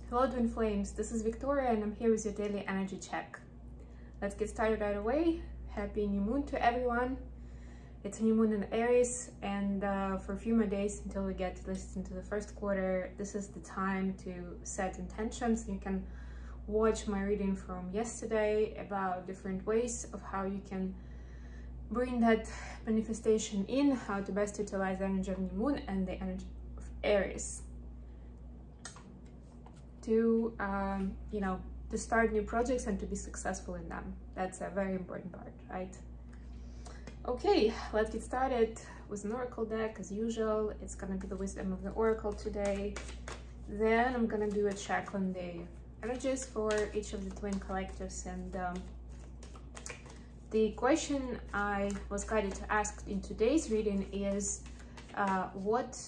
Hello Twin Flames, this is Victoria and I'm here with your daily energy check. Let's get started right away. Happy new moon to everyone. It's a new moon in Aries, and for a few more days until we get to listen to the first quarter, this is the time to set intentions. You can watch my reading from yesterday about different ways of how you can bring that manifestation in, how to best utilize the energy of new moon and the energy of Aries to to start new projects and to be successful in them. That's a very important part, right? Okay, let's get started with an oracle deck as usual. It's gonna be the wisdom of the oracle today. Then I'm gonna do a check on the energies for each of the twin collectives, and the question I was guided to ask in today's reading is what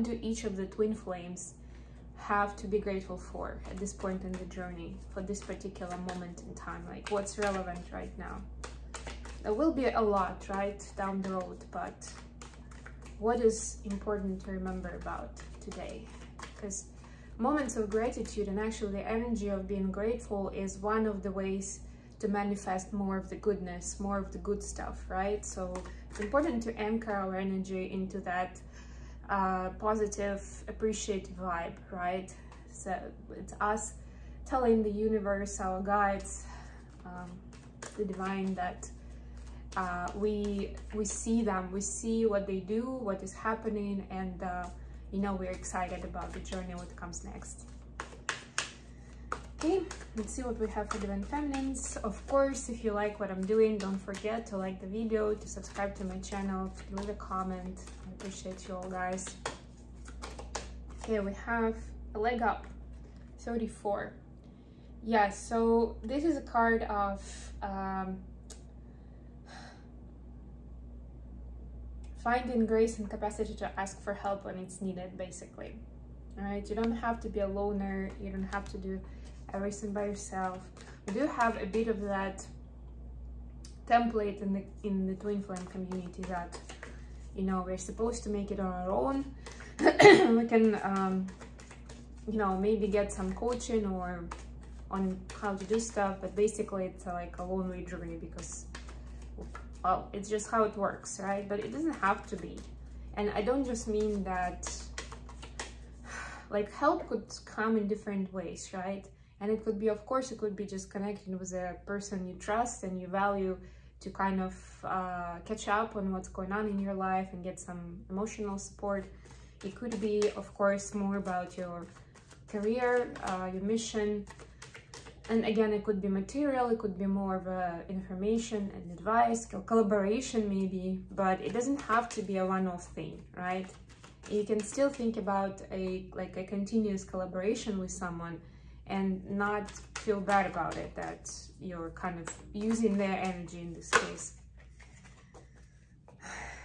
do each of the twin flames have to be grateful for at this point in the journey, for this particular moment in time? Like, what's relevant right now? There will be a lot right down the road, but what is important to remember about today? Because moments of gratitude and actually the energy of being grateful is one of the ways to manifest more of the goodness, more of the good stuff, right? So it's important to anchor our energy into that positive, appreciative vibe, right? So it's us telling the universe, our guides, the divine, that we see them, we see what they do, what is happening, and we're excited about the journey, what comes next. Okay, let's see what we have for Divine Feminines. Of course, if you like what I'm doing, don't forget to like the video, to subscribe to my channel, to leave a comment. I appreciate you all, guys. Okay, we have a leg up, 34. Yeah, so this is a card of finding grace and capacity to ask for help when it's needed, basically. All right, you don't have to be a loner, you don't have to do everything by yourself. We do have a bit of that template in the twin flame community that we're supposed to make it on our own. We can maybe get some coaching or on how to do stuff, but basically it's like a lonely journey because, well, it's just how it works, right? But it doesn't have to be. And I don't just mean that, like, help could come in different ways, right? And it could be, of course, it could be just connecting with a person you trust and you value to kind of catch up on what's going on in your life and get some emotional support. It could be, of course, more about your career, your mission. And again, it could be material, it could be more of information and advice, collaboration maybe, but it doesn't have to be a one-off thing, right? You can still think about a continuous collaboration with someone and not feel bad about it, that you're kind of using their energy in this case.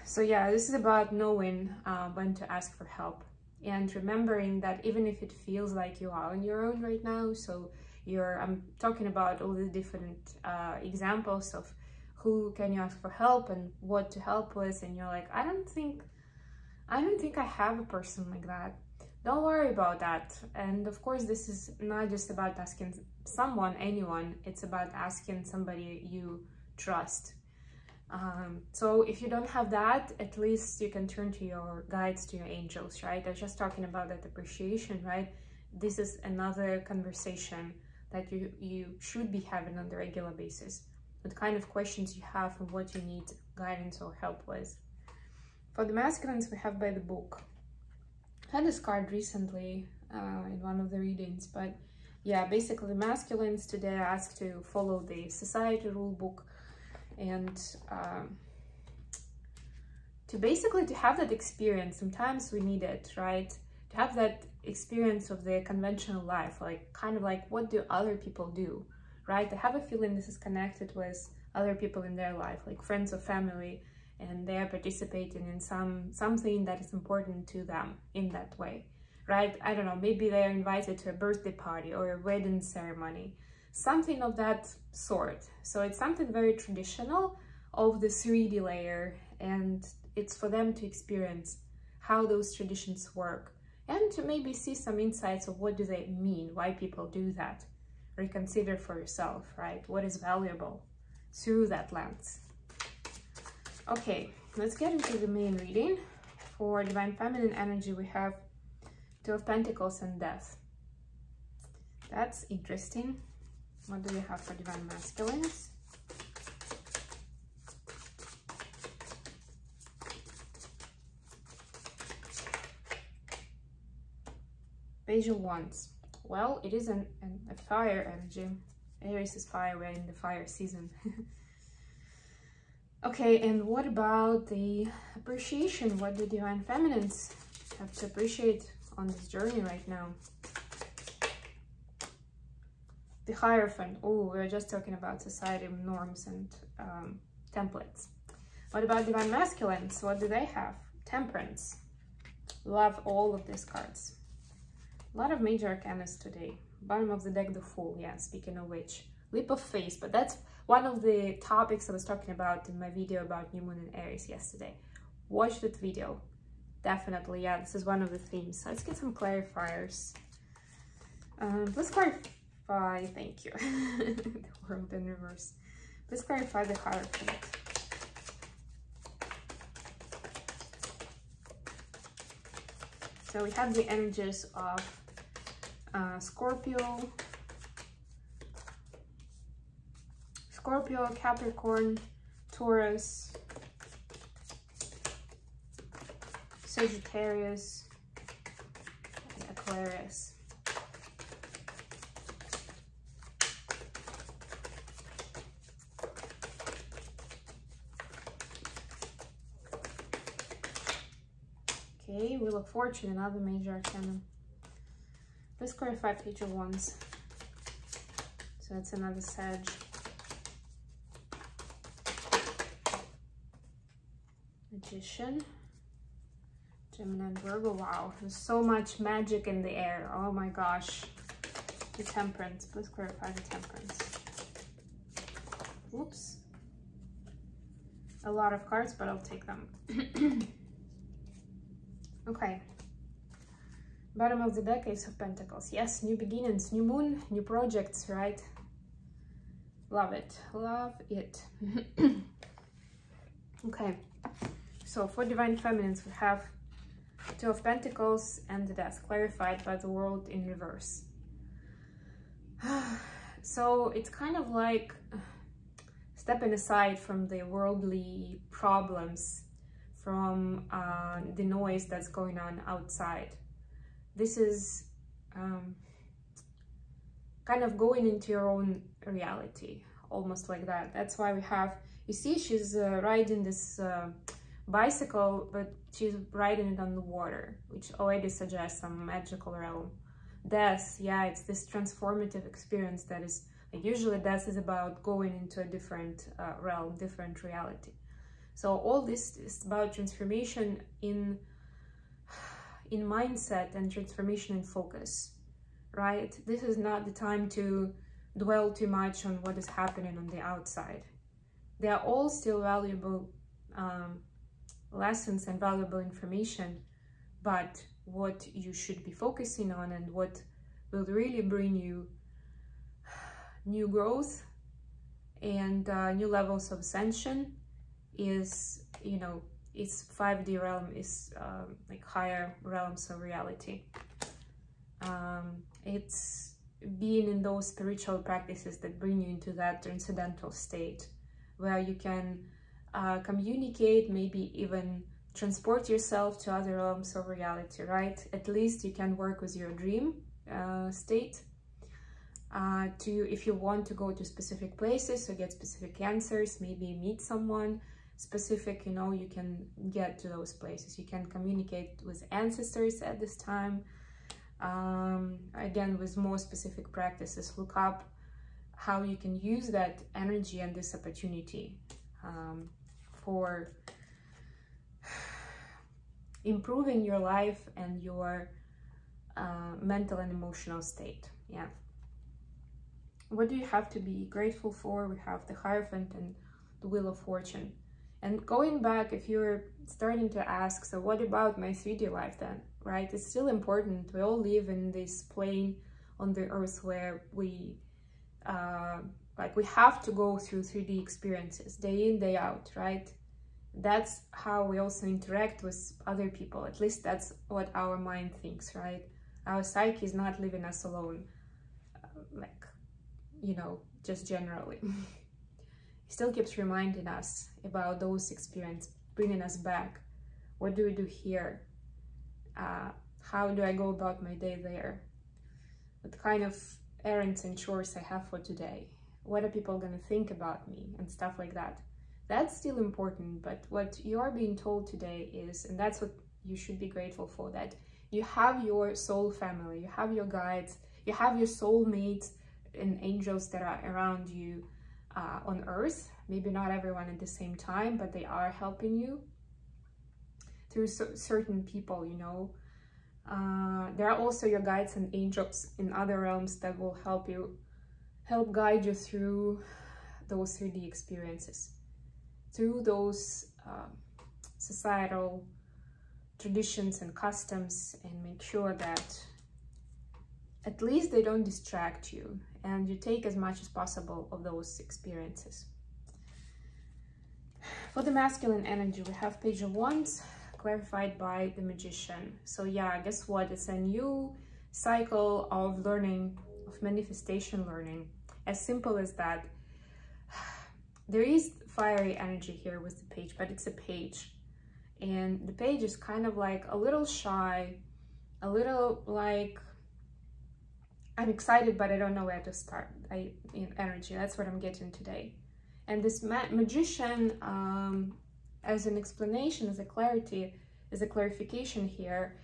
So yeah, this is about knowing when to ask for help and remembering that even if it feels like you are on your own right now, so I'm talking about all the different examples of who can you ask for help and what to help with, and you're like, I don't think I have a person like that. Don't worry about that. And of course, this is not just about asking anyone, it's about asking somebody you trust. So if you don't have that, at least you can turn to your guides, to your angels, right? I was just talking about that appreciation, right? This is another conversation that you should be having on a regular basis. What kind of questions you have and what you need guidance or help with. For the masculines, we have By the Book. I had this card recently in one of the readings, but yeah, basically masculines today are asked to follow the society rule book and to have that experience. Sometimes we need it, right? To have that experience of the conventional life, like kind of like, what do other people do, right? I have a feeling this is connected with other people in their life, like friends or family, and they are participating in something that is important to them in that way, right? I don't know, maybe they're invited to a birthday party or a wedding ceremony, something of that sort. So it's something very traditional of the 3D layer, and it's for them to experience how those traditions work, and to maybe see some insights of what do they mean, why people do that. Reconsider for yourself, right? What is valuable through that lens. Okay, let's get into the main reading. For Divine Feminine energy, we have Two of Pentacles and Death. That's interesting. What do we have for Divine Masculines? Page of Wands. Well, it is a fire energy. Aries is fire, we're in the fire season. Okay, and what about the appreciation? What do Divine Feminines have to appreciate on this journey right now? The Hierophant. Oh, we were just talking about society norms and templates. What about Divine Masculines? What do they have? Temperance. Love all of these cards. A lot of major arcanas today. Bottom of the deck, the Fool. Yeah, speaking of which. Leap of faith, but that's one of the topics I was talking about in my video about New Moon in Aries yesterday. Watch that video. Definitely, yeah, this is one of the themes. Let's get some clarifiers. Let's clarify, thank you. The World in reverse. Let's clarify the Hierophant. So we have the energies of Scorpio, Capricorn, Taurus, Sagittarius, and Aquarius. Okay, Wheel of Fortune, another major arcana. Let's clarify Page of Wands. So that's another Sag. Magician. Gemini and Virgo. Wow, there's so much magic in the air. Oh my gosh. The Temperance. Let's clarify the Temperance. Whoops. A lot of cards, but I'll take them. Okay. Bottom of the deck, Ace of Pentacles. Yes, new beginnings, new moon, new projects, right? Love it. Love it. Okay. So for Divine Feminines, we have Two of Pentacles and the Death, clarified by the World in reverse. So it's kind of like stepping aside from the worldly problems, from the noise that's going on outside. This is kind of going into your own reality, almost like that. That's why we have, you see, she's riding this bicycle, but she's riding it on the water, which already suggests some magical realm. Death, yeah, it's this transformative experience that is, like, usually death is about going into a different realm, different reality. So all this is about transformation in mindset and transformation in focus, right? This is not the time to dwell too much on what is happening on the outside. They are all still valuable lessons and valuable information, but what you should be focusing on and what will really bring you new growth and new levels of ascension is, you know, it's 5D realm, is like higher realms of reality. It's being in those spiritual practices that bring you into that transcendental state where you can communicate, maybe even transport yourself to other realms of reality, right? At least you can work with your dream state if you want to go to specific places or get specific answers, maybe meet someone specific, you know, you can get to those places. You can communicate with ancestors at this time. Again, with more specific practices, look up how you can use that energy and this opportunity for improving your life and your mental and emotional state. Yeah. What do you have to be grateful for? We have the Hierophant and the Wheel of Fortune. And going back, if you're starting to ask, so what about my 3D life then, right? It's still important. We all live in this plane on the earth where we we have to go through 3D experiences day in, day out, right? That's how we also interact with other people. At least that's what our mind thinks, right? Our psyche is not leaving us alone, just generally. It still keeps reminding us about those experiences, bringing us back. What do we do here? How do I go about my day there? What kind of errands and chores I have for today? What are people going to think about me and stuff like that? That's still important, but what you are being told today is, and that's what you should be grateful for, that you have your soul family, you have your guides, you have your soulmates and angels that are around you on earth. Maybe not everyone at the same time, but they are helping you through certain people, you know. There are also your guides and angels in other realms that will help guide you through those 3D experiences, through those societal traditions and customs, and make sure that at least they don't distract you and you take as much as possible of those experiences. For the masculine energy, we have Page of Wands, clarified by the Magician. So yeah, guess what? It's a new cycle of learning, of manifestation learning. As simple as that. There is fiery energy here with the page, but it's a page. And the page is kind of like a little shy, a little like, I'm excited, but I don't know where to start. Energy, that's what I'm getting today. And this Magician, as an explanation, as a clarity, as a clarification here,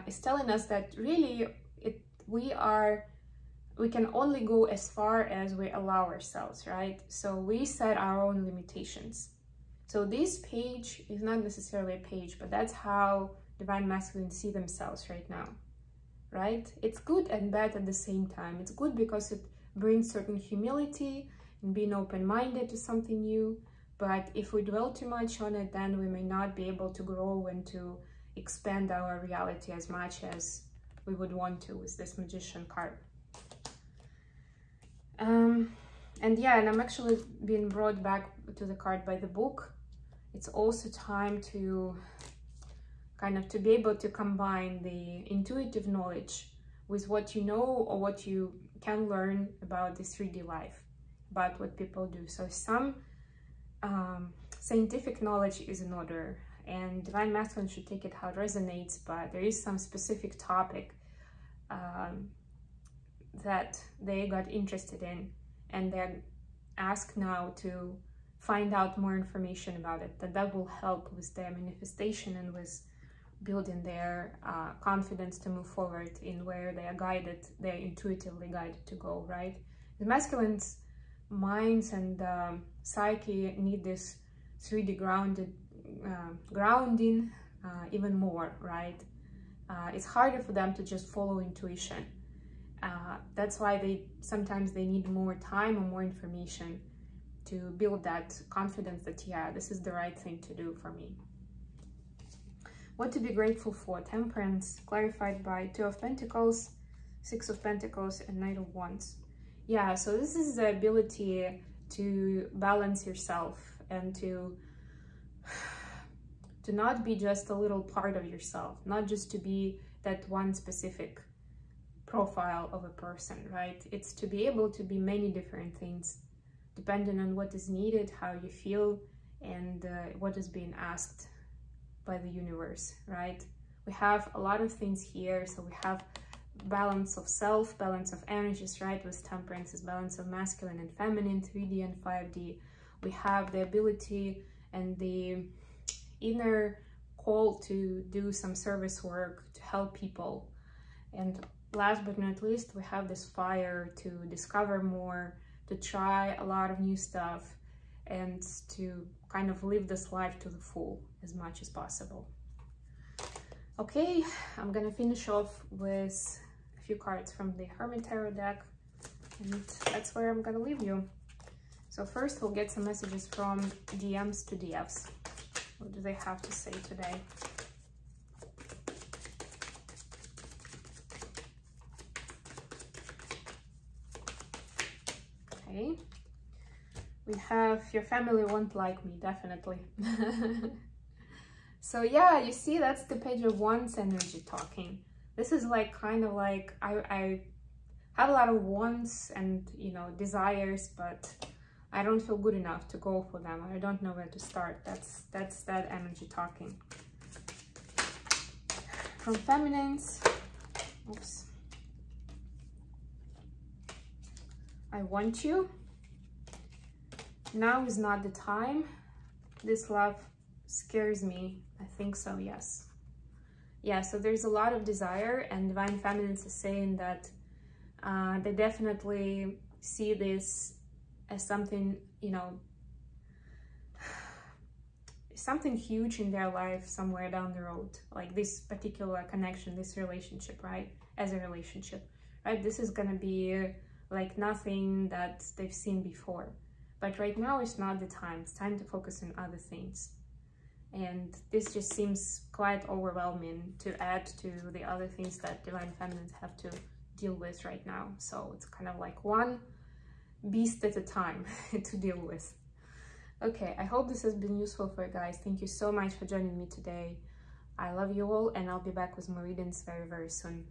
is telling us that really we can only go as far as we allow ourselves, right? So we set our own limitations. So this page is not necessarily a page, but that's how Divine Masculine see themselves right now, right? It's good and bad at the same time. It's good because it brings certain humility and being open-minded to something new. But if we dwell too much on it, then we may not be able to grow and to expand our reality as much as we would want to with this Magician card. And yeah, and I'm actually being brought back to the card by the book. It's also time to to be able to combine the intuitive knowledge with what you know or what you can learn about this 3D life, about what people do. So some scientific knowledge is in order, and Divine Masculine should take it how it resonates, but there is some specific topic that they got interested in, and they're asked now to find out more information about it, that will help with their manifestation and with building their confidence to move forward in where they are guided, they're intuitively guided to go, right? The masculine's minds and psyche need this 3D grounding even more, right? It's harder for them to just follow intuition. That's why sometimes they need more time or more information to build that confidence that, yeah, this is the right thing to do for me. What to be grateful for? Temperance, clarified by 2 of Pentacles, 6 of Pentacles, and Knight of Wands. Yeah, so this is the ability to balance yourself and to not be just a little part of yourself, not just to be that one specific profile of a person, right? It's to be able to be many different things, depending on what is needed, how you feel, and what is being asked by the universe, right? We have a lot of things here. So we have balance of self, balance of energies, right? With temperance is balance of masculine and feminine, 3D and 5D. We have the ability and the inner call to do some service work, to help people. And last but not least, we have this fire to discover more, to try a lot of new stuff, and to kind of live this life to the full as much as possible. Okay, I'm gonna finish off with a few cards from the Hermit Tarot deck, and that's where I'm gonna leave you. So first we'll get some messages from DMs to DFs. What do they have to say today? Okay. We have your family won't like me, definitely. So yeah, you see, that's the Page of Wands energy talking. This is like kind of like I have a lot of wants and, you know, desires, but I don't feel good enough to go for them. I don't know where to start. That's that energy talking. From feminines, oops. I want you. Now is not the time. This love scares me. I think so, yes. Yeah, so there's a lot of desire, and Divine Feminines is saying that they definitely see this as something, you know, something huge in their life somewhere down the road, like this particular connection, this relationship, right? As a relationship, right? This is gonna be like nothing that they've seen before. But right now is not the time. It's time to focus on other things. And this just seems quite overwhelming to add to the other things that Divine Feminines have to deal with right now. So it's kind of like one beast at a time to deal with. Okay, I hope this has been useful for you guys. Thank you so much for joining me today. I love you all, and I'll be back with more readings very, very soon.